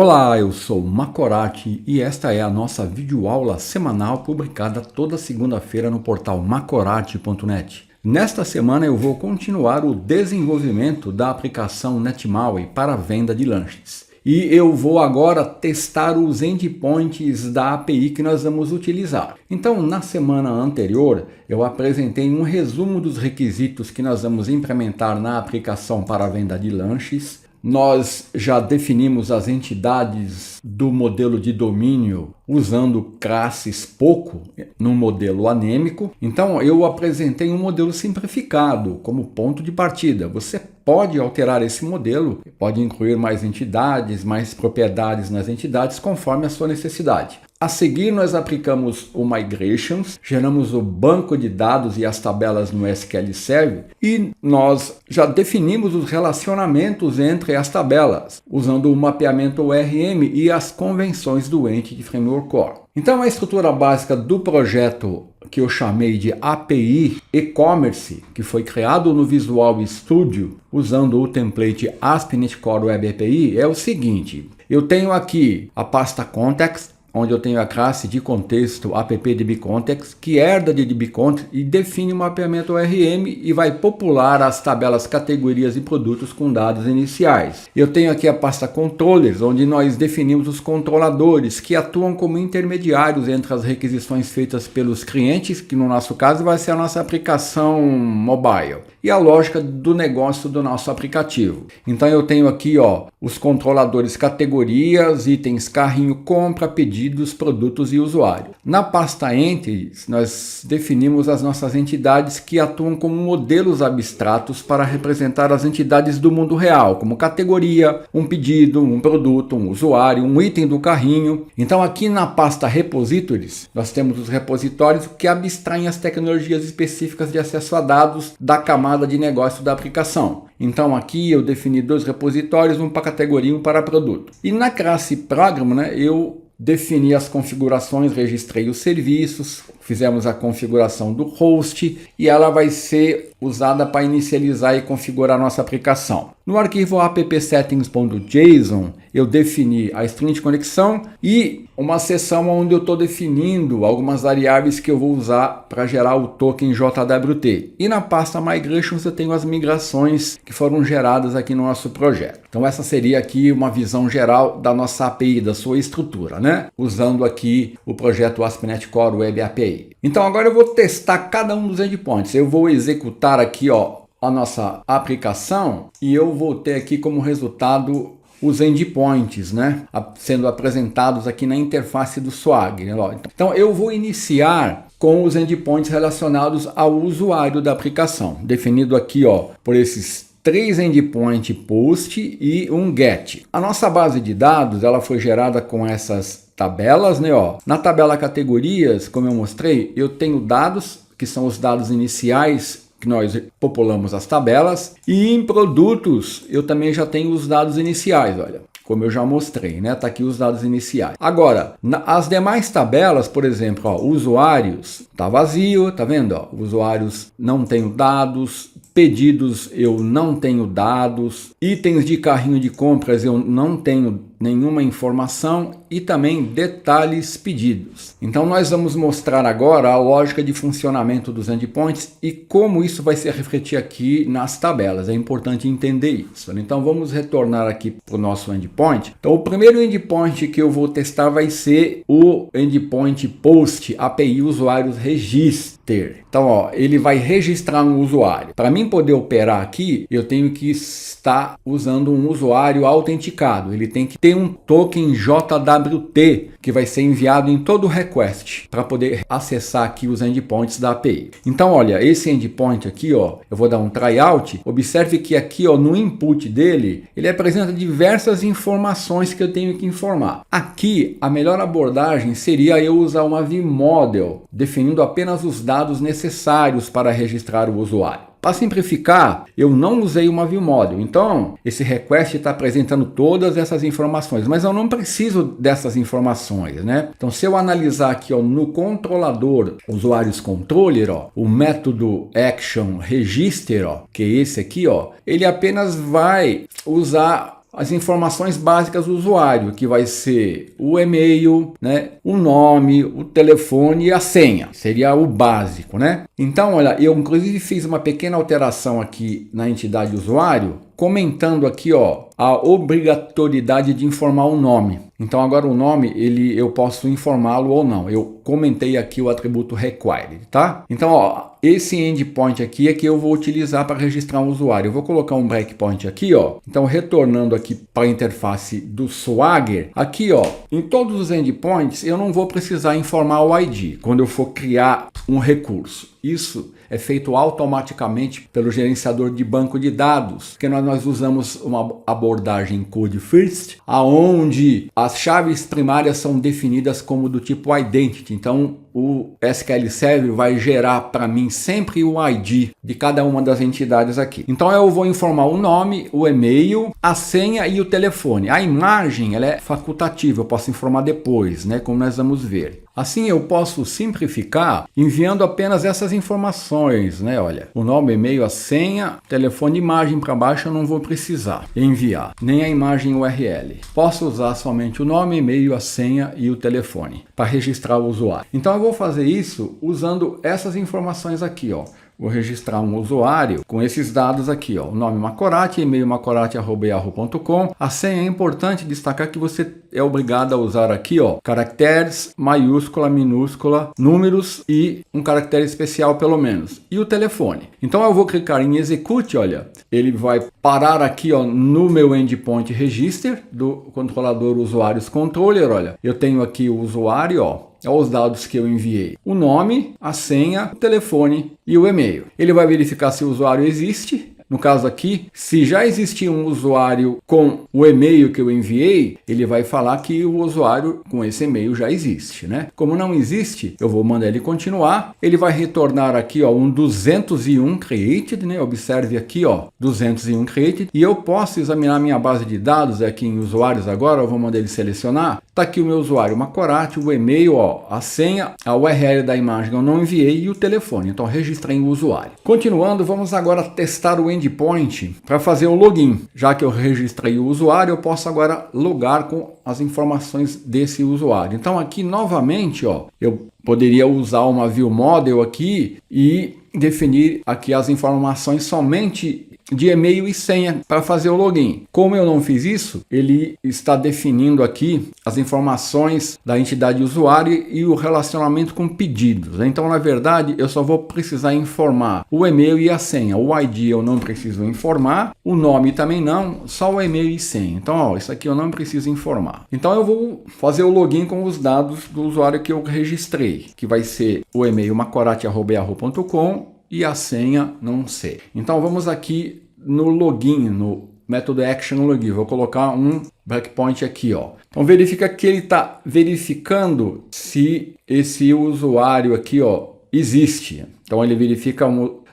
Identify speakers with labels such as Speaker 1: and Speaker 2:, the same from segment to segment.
Speaker 1: Olá, eu sou Macorati e esta é a nossa videoaula semanal publicada toda segunda-feira no portal macorati.net. Nesta semana eu vou continuar o desenvolvimento da aplicação NetMaui para venda de lanches. E eu vou agora testar os endpoints da API que nós vamos utilizar. Então, na semana anterior, eu apresentei um resumo dos requisitos que nós vamos implementar na aplicação para venda de lanches. Nós já definimos as entidades do modelo de domínio usando classes POCO no modelo anêmico. Então eu apresentei um modelo simplificado como ponto de partida. Você pode alterar esse modelo, pode incluir mais entidades, mais propriedades nas entidades conforme a sua necessidade. A seguir, nós aplicamos o Migrations, geramos o banco de dados e as tabelas no SQL Server e nós já definimos os relacionamentos entre as tabelas, usando o mapeamento ORM e as convenções do Entity Framework Core. Então, a estrutura básica do projeto que eu chamei de API E-Commerce, que foi criado no Visual Studio usando o template ASP.NET Core Web API, é o seguinte: eu tenho aqui a pasta Context, onde eu tenho a classe de contexto appdbcontext, que herda de dbcontext e define o mapeamento ORM e vai popular as tabelas categorias e produtos com dados iniciais. Eu tenho aqui a pasta controllers, onde nós definimos os controladores que atuam como intermediários entre as requisições feitas pelos clientes, que no nosso caso vai ser a nossa aplicação mobile, e a lógica do negócio do nosso aplicativo. Então eu tenho aqui os controladores categorias, itens, carrinho, compra, pedidos, produtos e usuário. Na pasta Entities, nós definimos as nossas entidades que atuam como modelos abstratos para representar as entidades do mundo real, como categoria, um pedido, um produto, um usuário, um item do carrinho. Então aqui na pasta Repositories, nós temos os repositórios que abstraem as tecnologias específicas de acesso a dados da camada de negócio da aplicação. Então aqui eu defini dois repositórios, um para categoria e um para produto. E na classe Program, eu defini as configurações, registrei os serviços, fizemos a configuração do host e ela vai ser usada para inicializar e configurar a nossa aplicação. No arquivo appsettings.json eu defini a string de conexão e uma seção onde eu estou definindo algumas variáveis que eu vou usar para gerar o token JWT. E na pasta Migrations eu tenho as migrações que foram geradas aqui no nosso projeto. Então essa seria aqui uma visão geral da nossa API, da sua estrutura, né? Usando aqui o projeto ASP.NET Core Web API. Então agora eu vou testar cada um dos endpoints. Eu vou executar aqui a nossa aplicação e eu vou ter aqui como resultado os endpoints, né, sendo apresentados aqui na interface do Swagger. Então eu vou iniciar com os endpoints relacionados ao usuário da aplicação, definido aqui por esses 3 endpoint post e um get. A nossa base de dados ela foi gerada com essas tabelas, né? Na tabela categorias, como eu mostrei, eu tenho dados que são os dados iniciais que nós populamos as tabelas, e em produtos eu também já tenho os dados iniciais, olha, como eu já mostrei, né? Tá aqui os dados iniciais. Agora, as demais tabelas, por exemplo, usuários, tá vazio, tá vendo? Usuários não tenho dados, pedidos eu não tenho dados, itens de carrinho de compras eu não tenho nenhuma informação e também detalhes pedidos. Então nós vamos mostrar agora a lógica de funcionamento dos endpoints e como isso vai se refletir aqui nas tabelas. É importante entender isso. Então vamos retornar aqui para o nosso endpoint. Então o primeiro endpoint que eu vou testar vai ser o endpoint post API usuários register. Então ele vai registrar um usuário. Para mim poder operar aqui, eu tenho que estar usando um usuário autenticado. Ele tem que ter um token JWT que vai ser enviado em todo o request para poder acessar aqui os endpoints da API. Então, olha, esse endpoint aqui, eu vou dar um tryout. Observe que aqui, no input dele, ele apresenta diversas informações que eu tenho que informar. Aqui, a melhor abordagem seria eu usar uma vModel, definindo apenas os dados necessários para registrar o usuário. Para simplificar, eu não usei uma vModel, então esse request está apresentando todas essas informações, mas eu não preciso dessas informações, né? Então se eu analisar aqui no controlador usuários controller, o método action register, que é esse aqui, ele apenas vai usar as informações básicas do usuário, que vai ser o e-mail, né, o nome, o telefone e a senha. Seria o básico, né? Então, olha, eu inclusive fiz uma pequena alteração aqui na entidade usuário, comentando aqui, ó, a obrigatoriedade de informar o nome. Então agora o nome, eu posso informá-lo ou não. Eu comentei aqui o atributo required, tá? Então, ó, esse endpoint aqui é que eu vou utilizar para registrar um usuário. Eu vou colocar um breakpoint aqui, ó. Então, retornando aqui para a interface do Swagger, aqui, ó, em todos os endpoints, eu não vou precisar informar o ID quando eu for criar um recurso. Isso é feito automaticamente pelo gerenciador de banco de dados, porque nós usamos uma abordagem Code First, aonde as chaves primárias são definidas como do tipo Identity. Então, o SQL Server vai gerar para mim sempre o ID de cada uma das entidades aqui. Então, eu vou informar o nome, o e-mail, a senha e o telefone. A imagem, ela é facultativa, eu posso informar depois, né, como nós vamos ver. Assim eu posso simplificar enviando apenas essas informações, né? Olha, o nome, e-mail, a senha, telefone e imagem para baixo eu não vou precisar enviar, nem a imagem URL. Posso usar somente o nome, e-mail, a senha e o telefone para registrar o usuário. Então eu vou fazer isso usando essas informações aqui, ó. Vou registrar um usuário com esses dados aqui, ó. O nome Macorati, e-mail macorati@yahoo.com. A senha é importante destacar que você é obrigado a usar aqui, ó, caracteres, maiúscula, minúscula, números e um caractere especial pelo menos. E o telefone. Então eu vou clicar em Execute, olha. Ele vai parar aqui, ó, no meu endpoint register do controlador usuários controller, olha. Eu tenho aqui o usuário, ó. Os dados que eu enviei, o nome, a senha, o telefone e o e-mail. Ele vai verificar se o usuário existe. No caso aqui, se já existia um usuário com o e-mail que eu enviei, ele vai falar que o usuário com esse e-mail já existe, né? Como não existe, eu vou mandar ele continuar. Ele vai retornar aqui, ó, um 201 created, né? Observe aqui, ó, 201 created. E eu posso examinar minha base de dados aqui em usuários agora. Eu vou mandar ele selecionar. Tá aqui o meu usuário Macorati, o e-mail, ó, a senha, a URL da imagem eu não enviei e o telefone. Então registrei o usuário. Continuando, vamos agora testar o endpoint para fazer o login. Já que eu registrei o usuário, eu posso agora logar com as informações desse usuário. Então aqui novamente, ó, eu poderia usar uma view model aqui e definir aqui as informações somente de e-mail e senha para fazer o login. Como eu não fiz isso, ele está definindo aqui as informações da entidade usuário e o relacionamento com pedidos. Então, na verdade, eu só vou precisar informar o e-mail e a senha. O ID eu não preciso informar, o nome também não, só o e-mail e senha. Então, ó, isso aqui eu não preciso informar. Então, eu vou fazer o login com os dados do usuário que eu registrei, que vai ser o e-mail macorati@yahoo.com e a senha não sei. Então vamos aqui no login, no método action login. Vou colocar um breakpoint aqui, ó. Então verifica que ele está verificando se esse usuário aqui, ó, existe. Então ele verifica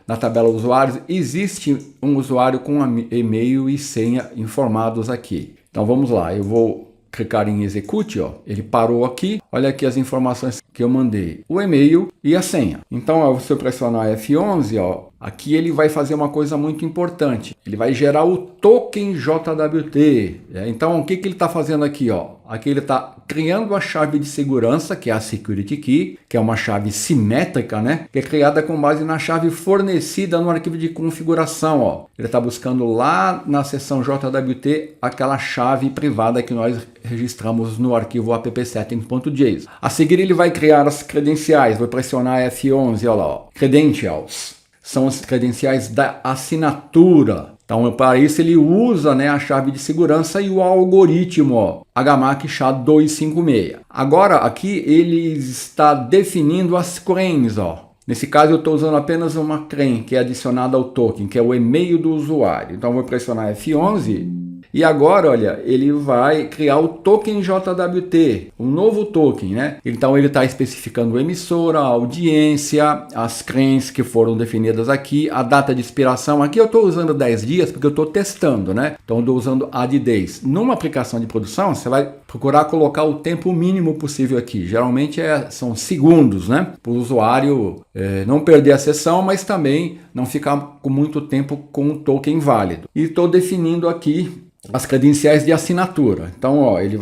Speaker 1: na tabela usuários, existe um usuário com e-mail e senha informados aqui. Então vamos lá, eu vou clicar em Execute, ó, ele parou aqui, olha aqui as informações que eu mandei, o e-mail e a senha. Então, se eu pressionar F11, ó, aqui ele vai fazer uma coisa muito importante, ele vai gerar o token JWT. Então, o que ele está fazendo aqui, ó? Aqui ele está criando a chave de segurança, que é a Security Key, que é uma chave simétrica, né? Que é criada com base na chave fornecida no arquivo de configuração, ó. Ele está buscando lá na seção JWT aquela chave privada que nós registramos no arquivo appsettings.json. A seguir ele vai criar as credenciais, vou pressionar F11, olha lá, ó. Credentials são as credenciais da assinatura. Então, para isso ele usa, né, a chave de segurança e o algoritmo, ó, HMAC SHA-256. Agora aqui ele está definindo as cranes, ó. Nesse caso eu estou usando apenas uma crane que é adicionada ao token, que é o e-mail do usuário. Então vou pressionar F11 e agora, olha, ele vai criar o token JWT, um novo token, né? Então ele está especificando a emissora, a audiência, as cranes que foram definidas aqui, a data de expiração. Aqui eu estou usando 10 dias porque eu estou testando, né? Então eu estou usando add days. Numa aplicação de produção, você vai procurar colocar o tempo mínimo possível aqui. Geralmente são segundos, né? Para o usuário não perder a sessão, mas também não ficar com muito tempo com o token válido. E estou definindo aqui as credenciais de assinatura. Então, ó, ele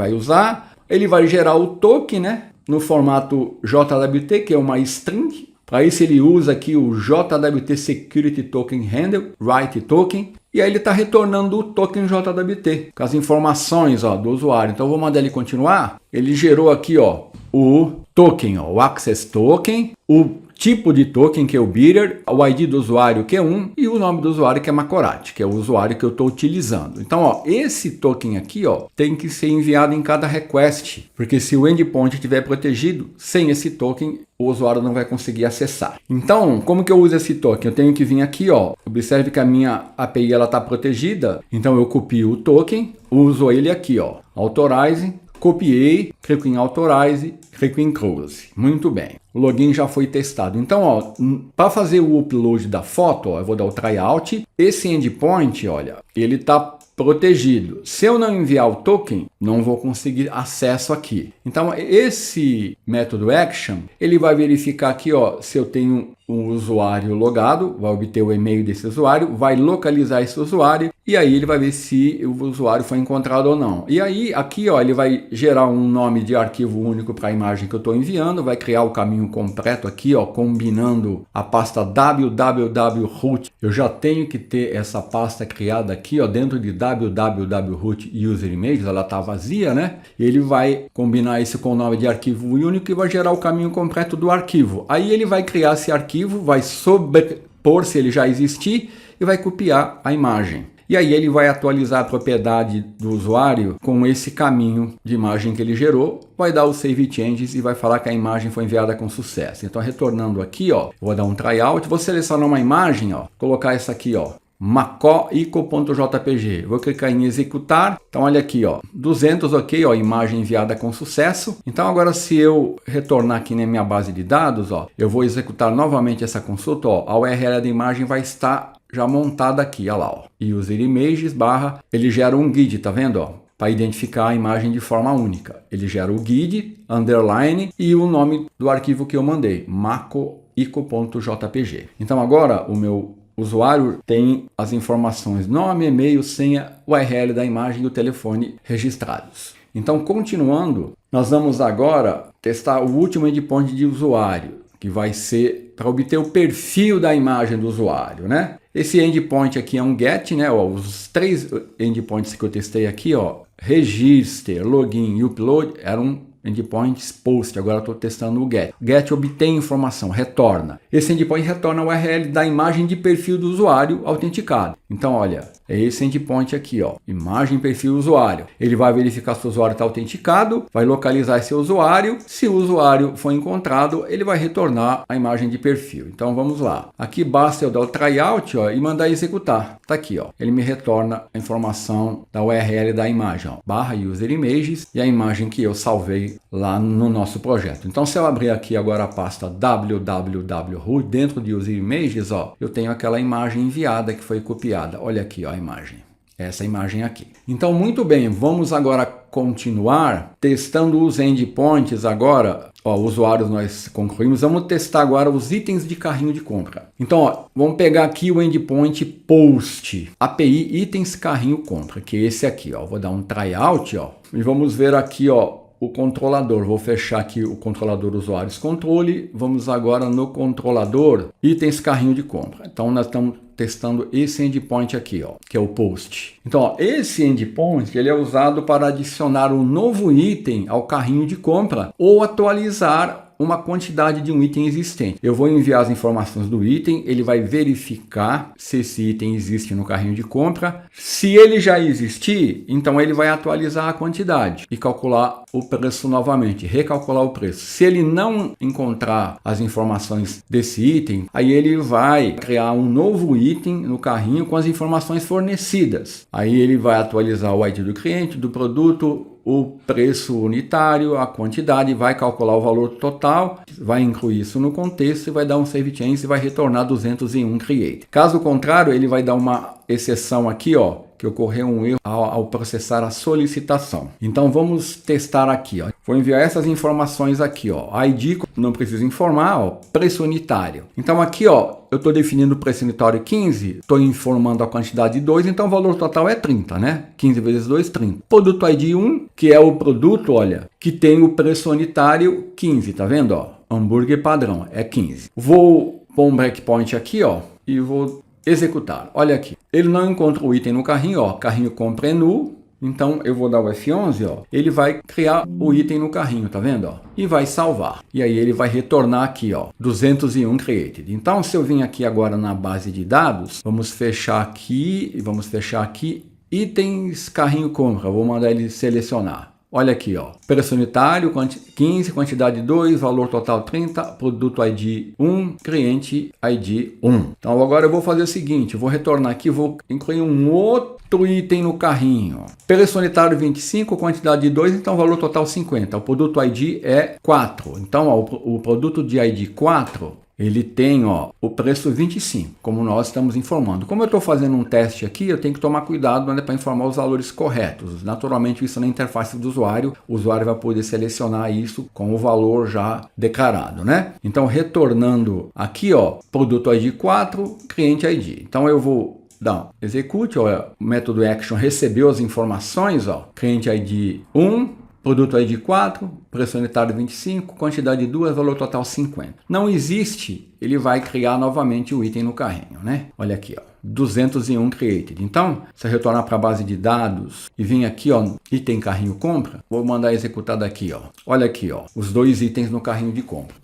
Speaker 1: vai gerar o token, né, no formato JWT, que é uma string. Para isso ele usa aqui o JWT Security Token Handle, Write Token, e aí ele está retornando o token JWT, com as informações, ó, do usuário. Então eu vou mandar ele continuar. Ele gerou aqui, ó, o token, ó, o Access Token, o tipo de token, que é o bidder, o ID do usuário, que é 1, e o nome do usuário, que é Macorati, que é o usuário que eu estou utilizando. Então, ó, esse token aqui, ó, tem que ser enviado em cada request, porque se o endpoint estiver protegido, sem esse token, o usuário não vai conseguir acessar. Então, como que eu uso esse token? Eu tenho que vir aqui, ó, observe que a minha API ela está protegida, então eu copio o token, uso ele aqui, ó, Authorize, copiei, clico em Authorize, clico em Close. Muito bem. O login já foi testado. Então, ó, para fazer o upload da foto, ó, eu vou dar o tryout. Esse endpoint, olha, ele está protegido. Se eu não enviar o token, não vou conseguir acesso aqui. Então, esse método action, ele vai verificar aqui, ó, se eu tenho um usuário logado, vai obter o e-mail desse usuário, vai localizar esse usuário e aí ele vai ver se o usuário foi encontrado ou não. E aí, aqui, ó, ele vai gerar um nome de arquivo único para a imagem que eu estou enviando, vai criar o caminho completo aqui, ó, combinando a pasta www.root. Eu já tenho que ter essa pasta criada aqui, ó, dentro de www.root user images, ela está vazia, né? Ele vai combinar isso com o nome de arquivo único e vai gerar o caminho completo do arquivo. Aí ele vai criar esse arquivo, vai sobrepor se ele já existir e vai copiar a imagem. E aí ele vai atualizar a propriedade do usuário com esse caminho de imagem que ele gerou, vai dar o Save Changes e vai falar que a imagem foi enviada com sucesso. Então, retornando aqui, ó, eu vou dar um tryout, vou selecionar uma imagem, ó, colocar essa aqui, ó, maco.ico.jpg. Vou clicar em executar. Então, olha aqui, ó, 200, ok, ó, imagem enviada com sucesso. Então, agora se eu retornar aqui na minha base de dados, ó, eu vou executar novamente essa consulta, ó, a URL da imagem vai estar já montada aqui, olha lá, ó. User Images / ele gera um guide, tá vendo, ó? Para identificar a imagem de forma única. Ele gera o guide, underline e o nome do arquivo que eu mandei, maco.ico.jpg. Então agora o meu usuário tem as informações nome, e-mail, senha, URL da imagem e o telefone registrados. Então, continuando, nós vamos agora testar o último endpoint de usuário, que vai ser para obter o perfil da imagem do usuário, né? Esse endpoint aqui é um GET, né? Ó, os 3 endpoints que eu testei aqui, ó, register, login e upload, eram endpoints post. Agora eu estou testando o GET. GET obtém informação, retorna. Esse endpoint retorna a URL da imagem de perfil do usuário autenticado. Então, olha, é esse endpoint aqui, ó, imagem, perfil, usuário. Ele vai verificar se o usuário está autenticado, vai localizar esse usuário. Se o usuário for encontrado, ele vai retornar a imagem de perfil. Então, vamos lá. Aqui basta eu dar o tryout, ó, e mandar executar. Tá aqui, ó. Ele me retorna a informação da URL da imagem, ó, /user images e a imagem que eu salvei lá no nosso projeto. Então, se eu abrir aqui agora a pasta www.root dentro de user images, ó, eu tenho aquela imagem enviada que foi copiada. Olha aqui, ó, a imagem. Essa imagem aqui. Então, muito bem, vamos agora continuar testando os endpoints agora. Ó, usuários nós concluímos. Vamos testar agora os itens de carrinho de compra. Então, ó, vamos pegar aqui o endpoint post, API itens carrinho compra, que é esse aqui, ó. Vou dar um tryout, ó, e vamos ver aqui, ó, o controlador. Vou fechar aqui o controlador usuários controle. Vamos agora no controlador itens carrinho de compra. Então, nós estamos testando esse endpoint aqui, ó, que é o post. Então, ó, esse endpoint ele é usado para adicionar um novo item ao carrinho de compra ou atualizar uma quantidade de um item existente. Eu vou enviar as informações do item, ele vai verificar se esse item existe no carrinho de compra. Se ele já existir, então ele vai atualizar a quantidade e calcular o preço novamente, recalcular o preço. Se ele não encontrar as informações desse item, aí ele vai criar um novo item no carrinho com as informações fornecidas. Aí ele vai atualizar o ID do cliente, do produto, o preço unitário, a quantidade, vai calcular o valor total, vai incluir isso no contexto e vai dar um save change e vai retornar 201 create. Caso contrário, ele vai dar uma exceção aqui, ó, que ocorreu um erro ao processar a solicitação. Então vamos testar aqui, ó. Vou enviar essas informações aqui, ó. ID, não preciso informar, ó, preço unitário. Então aqui, ó, eu estou definindo o preço unitário 15, estou informando a quantidade de 2, então o valor total é 30, né? 15 vezes 2, 30. Produto ID 1, que é o produto, olha, que tem o preço unitário 15, tá vendo, ó? Hambúrguer padrão é 15. Vou pôr um breakpoint aqui, ó, e vou executar. Olha aqui, ele não encontra o item no carrinho, ó, carrinho compra é nulo. Então eu vou dar o F11, ó, ele vai criar o item no carrinho, tá vendo, ó? E vai salvar. E aí ele vai retornar aqui, ó, 201 created. Então se eu vim aqui agora na base de dados, vamos fechar aqui, itens carrinho compra, vou mandar ele selecionar. Olha aqui, ó, preço unitário 15, quantidade 2, valor total 30, produto ID 1, cliente ID 1. Então agora eu vou fazer o seguinte, eu vou retornar aqui, vou incluir um outro item no carrinho. Preço unitário 25, quantidade 2, então valor total 50. O produto ID é 4. Então ó, o produto de ID 4, ele tem, ó, o preço 25, como nós estamos informando. Como eu estou fazendo um teste aqui, eu tenho que tomar cuidado, né, para informar os valores corretos. Naturalmente, isso na interface do usuário, o usuário vai poder selecionar isso com o valor já declarado, né? Então, retornando aqui, ó, produto ID 4, cliente ID. Então, eu vou dar execute, ó, o método action recebeu as informações, ó, cliente ID 1, produto ID 4, preço unitário 25, quantidade 2, valor total 50. Não existe, ele vai criar novamente o item no carrinho, né? Olha aqui, ó, 201 created. Então, se eu retornar para a base de dados e vir aqui, ó, item carrinho compra, vou mandar executar daqui, ó. Olha aqui, ó, os dois itens no carrinho de compra.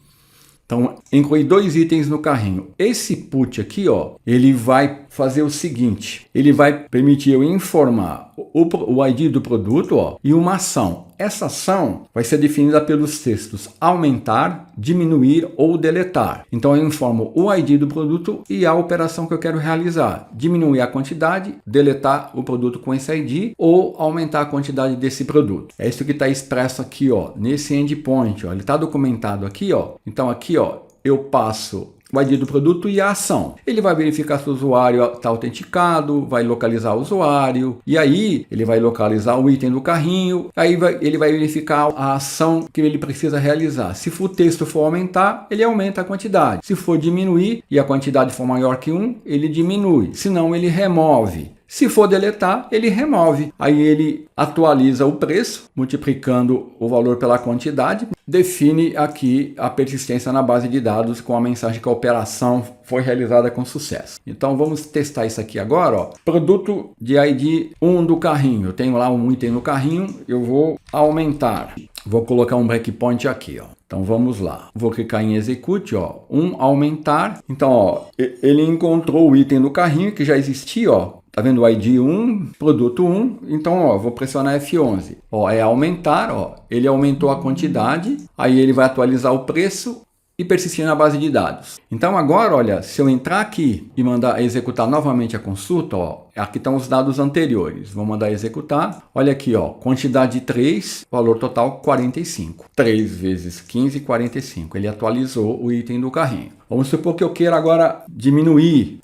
Speaker 1: Então, incluir dois itens no carrinho. Esse put aqui, ó, ele vai fazer o seguinte, ele vai permitir eu informar o ID do produto, ó, e uma ação. Essa ação vai ser definida pelos textos aumentar, diminuir ou deletar. Então eu informo o ID do produto e a operação que eu quero realizar. Diminuir a quantidade, deletar o produto com esse ID ou aumentar a quantidade desse produto. É isso que está expresso aqui, ó, nesse endpoint, ó. Ele está documentado aqui, ó. Então aqui, ó, eu passo o ID do produto e a ação. Ele vai verificar se o usuário está autenticado, vai localizar o usuário, e aí ele vai localizar o item do carrinho, aí ele vai verificar a ação que ele precisa realizar. Se o texto for aumentar, ele aumenta a quantidade. Se for diminuir e a quantidade for maior que 1, ele diminui. Se não, ele remove. Se for deletar, ele remove. Aí ele atualiza o preço, multiplicando o valor pela quantidade, define aqui a persistência na base de dados com a mensagem que a operação foi realizada com sucesso. Então vamos testar isso aqui agora, ó. Produto de ID 1 do carrinho. Eu tenho lá um item no carrinho, eu vou aumentar. Vou colocar um breakpoint aqui, ó. Então vamos lá. Vou clicar em execute, ó. Aumentar. Então, ó, ele encontrou o item no carrinho que já existia, ó. Tá vendo o ID 1, produto 1, então ó, vou pressionar F11. Ó, é aumentar, ó, ele aumentou a quantidade, aí ele vai atualizar o preço e persistir na base de dados. Então agora, olha, se eu entrar aqui e mandar executar novamente a consulta, ó, aqui estão os dados anteriores. Vou mandar executar. Olha aqui, ó, quantidade 3, valor total 45. 3 vezes 15, 45. Ele atualizou o item do carrinho. Vamos supor que eu queira agora diminuir,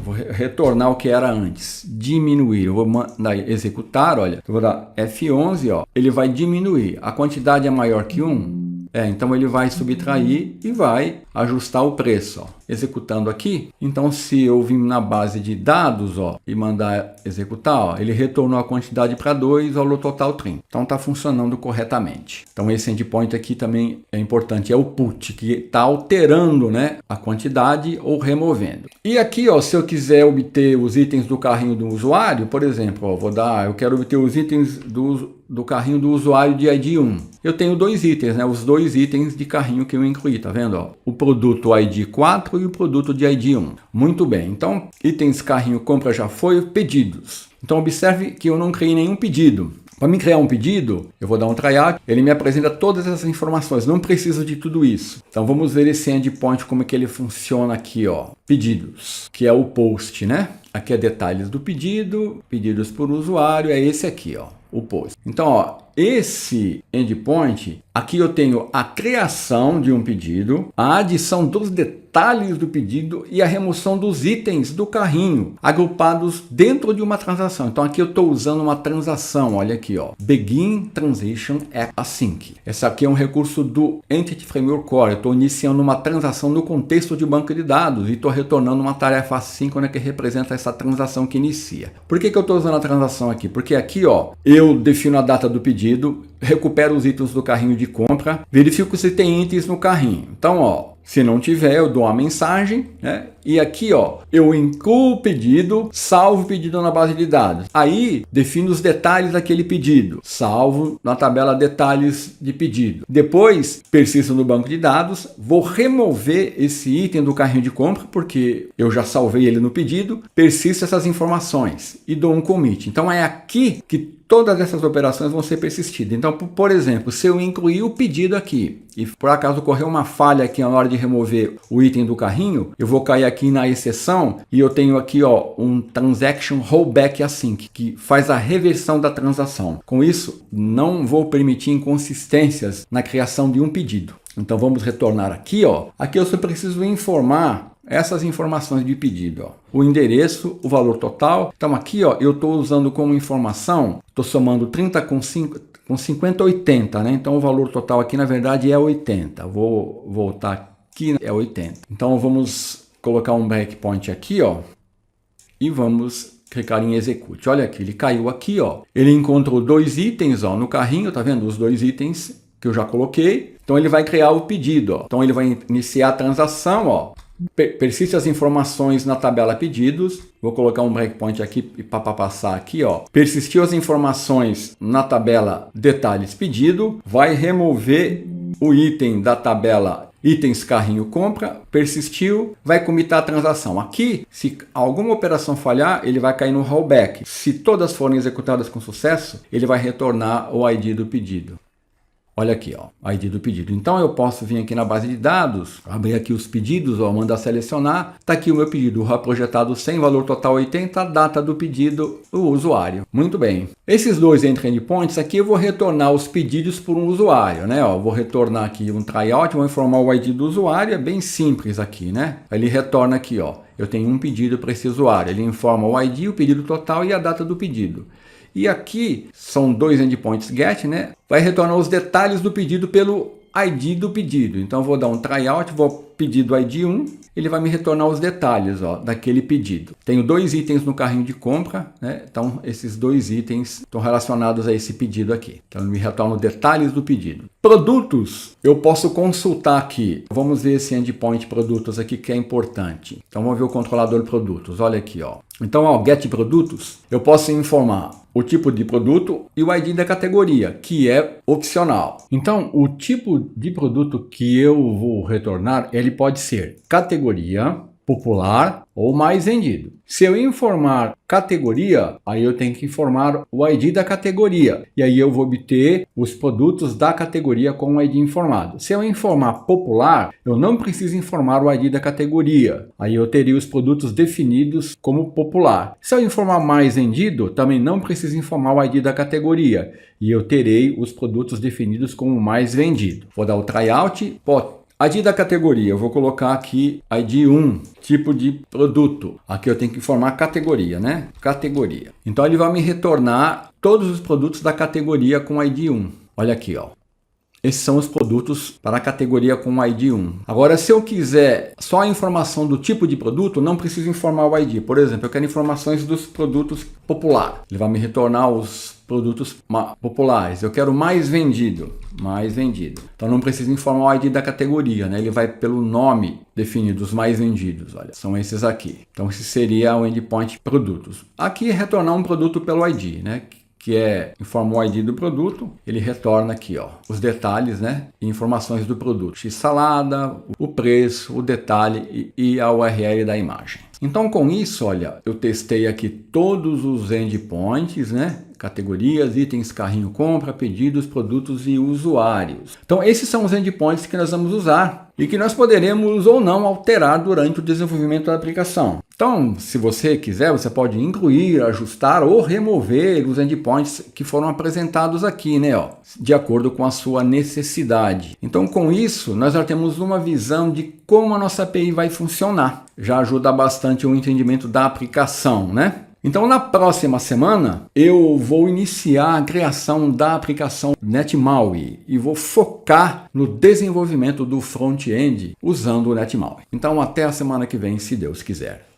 Speaker 1: vou retornar o que era antes, diminuir, eu vou mandar executar, olha, eu vou dar F11, ó, ele vai diminuir, a quantidade é maior que 1, então ele vai subtrair e vai ajustar o preço, ó. Executando aqui, então se eu vim na base de dados, ó, e mandar executar, ó, ele retornou a quantidade para 2, valor total 30. Então está funcionando corretamente. Então esse endpoint aqui também é importante, é o put, que está alterando, né, a quantidade ou removendo. E aqui, ó, se eu quiser obter os itens do carrinho do usuário, por exemplo, ó, eu quero obter os itens do carrinho do usuário de ID 1. Eu tenho dois itens, né, os dois itens de carrinho que eu incluí, tá vendo, ó? O produto ID 4 e o produto de ID 1. Muito bem, então itens carrinho compra já foi, pedidos. Então observe que eu não criei nenhum pedido. Para me criar um pedido, eu vou dar um tryout, ele me apresenta todas essas informações, não preciso de tudo isso. Então vamos ver esse endpoint, como é que ele funciona aqui, ó. Pedidos, que é o post, né? Aqui é detalhes do pedido, pedidos por usuário, é esse aqui, ó, o post. Então, ó, esse endpoint, aqui eu tenho a criação de um pedido, a adição dos detalhes do pedido e a remoção dos itens do carrinho, agrupados dentro de uma transação. Então aqui eu estou usando uma transação, olha aqui, ó, Begin Transition Async. Esse aqui é um recurso do Entity Framework Core. Eu estou iniciando uma transação no contexto de banco de dados e estou retornando uma tarefa assíncrona que representa essa transação que inicia. Por que eu estou usando a transação aqui? Porque aqui, ó, eu defino a data do pedido, recupero os itens do carrinho de compra, verifico se tem itens no carrinho. Então, ó, se não tiver, eu dou uma mensagem, né? E aqui, ó, eu incluo o pedido, salvo o pedido na base de dados. Aí, defino os detalhes daquele pedido, salvo na tabela detalhes de pedido. Depois, persisto no banco de dados, vou remover esse item do carrinho de compra, porque eu já salvei ele no pedido, persisto essas informações e dou um commit. Então, é aqui que todas essas operações vão ser persistidas. Então, por exemplo, se eu incluir o pedido aqui e por acaso ocorrer uma falha aqui na hora de remover o item do carrinho, eu vou cair aqui na exceção e eu tenho aqui, ó, um Transaction Rollback Async, que faz a reversão da transação. Com isso, não vou permitir inconsistências na criação de um pedido. Então, vamos retornar aqui, ó. Aqui eu só preciso informar essas informações de pedido, ó. O endereço, o valor total. Então aqui, ó, eu estou usando como informação, estou somando 30 com 50, 80, né? Então o valor total aqui na verdade é 80. Vou voltar aqui, é 80. Então vamos colocar um breakpoint aqui, ó, e vamos clicar em Execute. Olha aqui, ele caiu aqui, ó. Ele encontrou dois itens, ó, no carrinho, tá vendo? Os dois itens que eu já coloquei. Então ele vai criar o pedido, ó. Então ele vai iniciar a transação, ó. Persiste as informações na tabela pedidos. Vou colocar um breakpoint aqui para passar aqui, ó. Persistiu as informações na tabela detalhes pedido. Vai remover o item da tabela itens carrinho compra. Persistiu. Vai comitar a transação. Aqui, se alguma operação falhar, ele vai cair no rollback. Se todas forem executadas com sucesso, ele vai retornar o ID do pedido. Olha aqui, ó, ID do pedido. Então eu posso vir aqui na base de dados, abrir aqui os pedidos, ó, mandar selecionar. Está aqui o meu pedido, o projetado 100, valor total 80, data do pedido, o usuário. Muito bem. Esses dois endpoints aqui eu vou retornar os pedidos por um usuário, né? Ó, vou retornar aqui um tryout, vou informar o ID do usuário, é bem simples aqui, né? Ele retorna aqui, ó, eu tenho um pedido para esse usuário. Ele informa o ID, o pedido total e a data do pedido. E aqui são dois endpoints get, né? Vai retornar os detalhes do pedido pelo ID do pedido. Então vou dar um tryout, vou pedir do ID 1, ele vai me retornar os detalhes, ó, daquele pedido. Tenho dois itens no carrinho de compra, né? Então esses dois itens estão relacionados a esse pedido aqui. Então ele me retorna os detalhes do pedido. Produtos, eu posso consultar aqui. Vamos ver esse endpoint produtos aqui que é importante. Então vamos ver o controlador produtos, olha aqui, ó. Então, ó, get produtos, eu posso informar o tipo de produto e o ID da categoria, que é opcional. Então, o tipo de produto que eu vou retornar, ele pode ser categoria, popular ou mais vendido. Se eu informar categoria, aí eu tenho que informar o ID da categoria. E aí eu vou obter os produtos da categoria com o ID informado. Se eu informar popular, eu não preciso informar o ID da categoria. Aí eu teria os produtos definidos como popular. Se eu informar mais vendido, também não preciso informar o ID da categoria. E eu terei os produtos definidos como mais vendido. Vou dar o tryout, ID da categoria, eu vou colocar aqui ID 1, tipo de produto. Aqui eu tenho que informar categoria, né? Categoria. Então ele vai me retornar todos os produtos da categoria com ID 1. Olha aqui, ó. Esses são os produtos para a categoria com ID 1. Agora, se eu quiser só a informação do tipo de produto, não preciso informar o ID. Por exemplo, eu quero informações dos produtos popular. Ele vai me retornar os produtos populares. Eu quero mais vendido. Mais vendido. Então não preciso informar o ID da categoria, né? Ele vai pelo nome definido, os mais vendidos. Olha, são esses aqui. Então esse seria o endpoint produtos. Aqui é retornar um produto pelo ID, né? Que é informa o ID do produto, ele retorna aqui, ó, os detalhes, né, e informações do produto, x-salada, o preço, o detalhe e a URL da imagem. Então com isso, olha, eu testei aqui todos os endpoints, né, categorias, itens, carrinho, compra, pedidos, produtos e usuários. Então esses são os endpoints que nós vamos usar e que nós poderemos ou não alterar durante o desenvolvimento da aplicação. Então, se você quiser, você pode incluir, ajustar ou remover os endpoints que foram apresentados aqui, né, ó, de acordo com a sua necessidade. Então, com isso, nós já temos uma visão de como a nossa API vai funcionar. Já ajuda bastante o entendimento da aplicação, né? Então, na próxima semana, eu vou iniciar a criação da aplicação NetMaui e vou focar no desenvolvimento do front-end usando o NetMaui. Então, até a semana que vem, se Deus quiser.